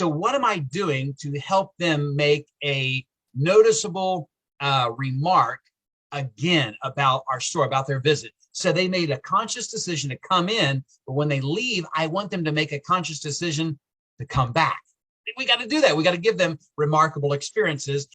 So what am I doing to help them make a noticeable remark again about our store, about their visit? So they made a conscious decision to come in, but when they leave, I want them to make a conscious decision to come back. We got to do that. We got to give them remarkable experiences.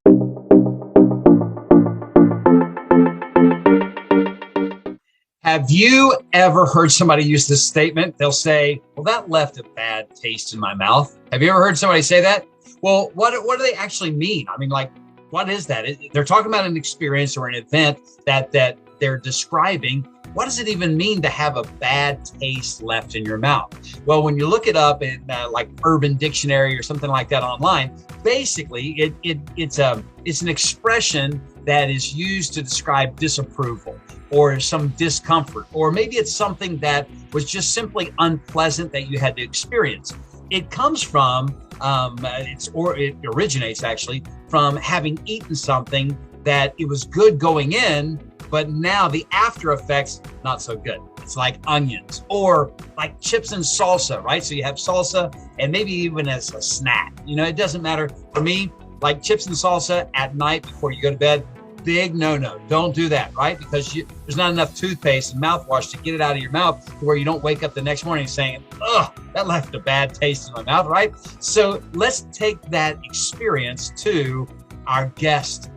Have you ever heard somebody use this statement? They'll say, well, that left a bad taste in my mouth. Have you ever heard somebody say that? Well, what do they actually mean? I mean, like, what is that? They're talking about an experience or an event that they're describing. What does it even mean to have a bad taste left in your mouth? Well, when you look it up in like Urban Dictionary or something like that online, basically it's an expression that is used to describe disapproval or some discomfort, or maybe it's something that was just simply unpleasant that you had to experience. It comes from, it originates actually from having eaten something that it was good going in, but now the after effects, not so good. It's like onions or like chips and salsa, right? So you have salsa and maybe even as a snack, it doesn't matter. For me, like chips and salsa at night before you go to bed, big no-no. Don't do that, right? Because there's not enough toothpaste and mouthwash to get it out of your mouth to where you don't wake up the next morning saying, ugh, that left a bad taste in my mouth, right? So let's take that experience to our guest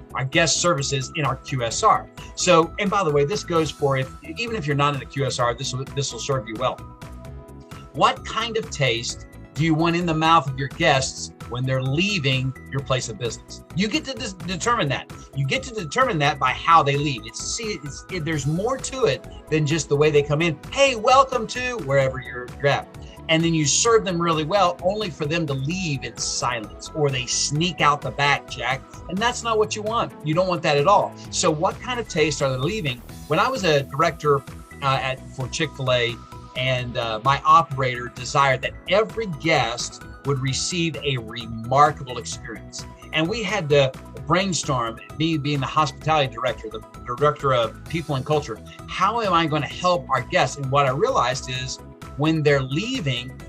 services in our QSR. So, and by the way, this goes for even if you're not in a QSR, this will serve you well. What kind of taste do you want in the mouth of your guests when they're leaving your place of business? You get to determine that. You get to determine that by how they leave. There's more to it than just the way they come in. Hey, welcome to wherever you're at. And then you serve them really well, only for them to leave in silence, or they sneak out the back, Jack. And that's not what you want. You don't want that at all. So what kind of taste are they leaving? When I was a director for Chick-fil-A, and my operator desired that every guest would receive a remarkable experience. And we had to brainstorm, me being the hospitality director, the director of people and culture, how am I going to help our guests? And what I realized is when they're leaving,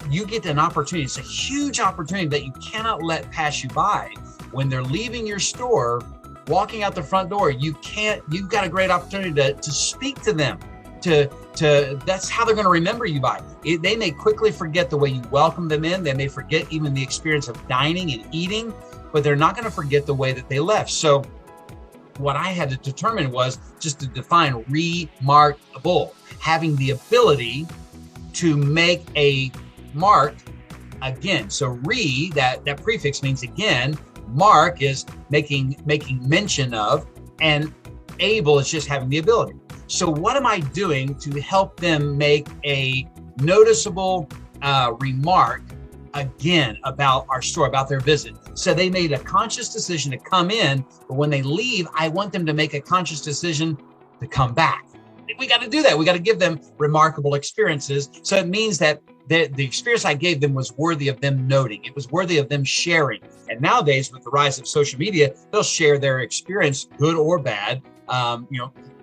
you get an opportunity. It's a huge opportunity that you cannot let pass you by. When they're leaving your store, walking out the front door, you've got a great opportunity to speak to them. That's how they're going to remember you by. They may quickly forget the way you welcome them in. They may forget even the experience of dining and eating, but they're not going to forget the way that they left. So what I had to determine was just to define remarkable, having the ability to make a mark again. So that prefix means again, mark is making mention of, and able is just having the ability. So what am I doing to help them make a noticeable remark again about our store, about their visit? So they made a conscious decision to come in, but when they leave, I want them to make a conscious decision to come back. We got to do that. We got to give them remarkable experiences. So it means that the experience I gave them was worthy of them noting. It was worthy of them sharing. And nowadays, with the rise of social media, they'll share their experience, good or bad,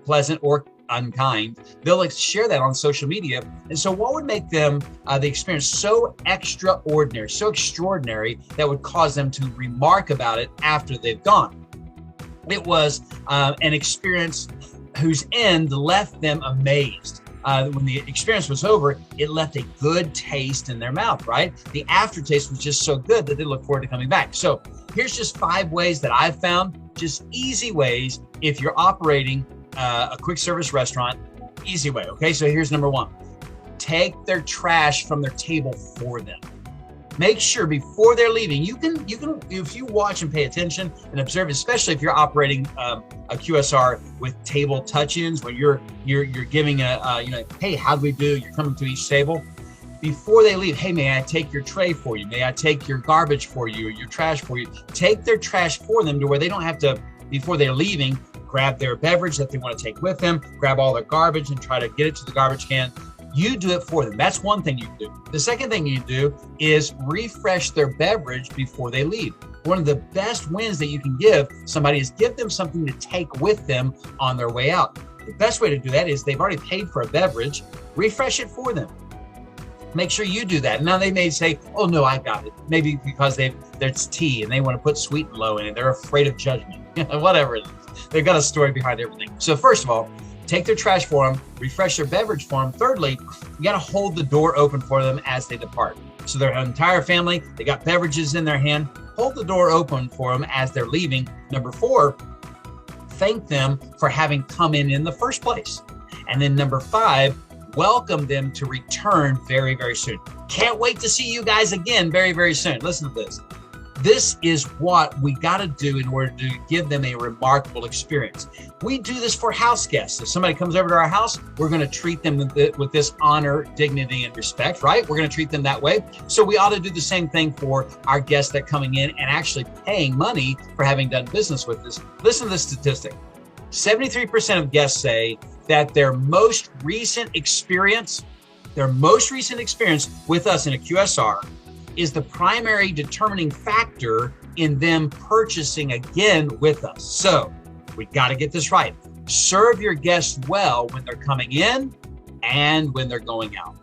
pleasant or unkind. They'll share that on social media. And so what would make them, the experience so extraordinary, so extraordinary that would cause them to remark about it after they've gone? It was an experience whose end left them amazed. When the experience was over, it left a good taste in their mouth, right? The aftertaste was just so good that they look forward to coming back. So here's just 5 ways that I've found, just easy ways if you're operating a quick service restaurant, easy way. Okay, so here's number 1. Take their trash from their table for them. Make sure before they're leaving, you can if you watch and pay attention and observe, especially if you're operating a QSR with table touch-ins, where you're giving hey, how'd we do? You're coming to each table. Before they leave, hey, may I take your tray for you? May I take your garbage for you, or your trash for you? Take their trash for them to where they don't have to, before they're leaving, grab their beverage that they want to take with them, grab all their garbage and try to get it to the garbage can. You do it for them. That's one thing you do. The second thing you do is refresh their beverage before they leave. One of the best wins that you can give somebody is give them something to take with them on their way out. The best way to do that is they've already paid for a beverage, refresh it for them. Make sure you do that. Now they may say, oh no, I got it. Maybe because there's tea and they want to put sweet and low in it. They're afraid of judgment, whatever it is. They've got a story behind everything. So first of all, take their trash for them, refresh their beverage for them. Thirdly, you got to hold the door open for them as they depart. So their entire family, they got beverages in their hand, hold the door open for them as they're leaving. Number 4, thank them for having come in the first place. And then number 5, welcome them to return very, very soon. Can't wait to see you guys again very, very soon. Listen to this. This is what we got to do in order to give them a remarkable experience. We do this for house guests. If somebody comes over to our house, we're going to treat them with this honor, dignity, and respect, right? We're going to treat them that way. So we ought to do the same thing for our guests that are coming in and actually paying money for having done business with us. Listen to this statistic. 73% of guests say that their most recent experience with us in a QSR is the primary determining factor in them purchasing again with us. So we got to get this right. Serve your guests well when they're coming in and when they're going out.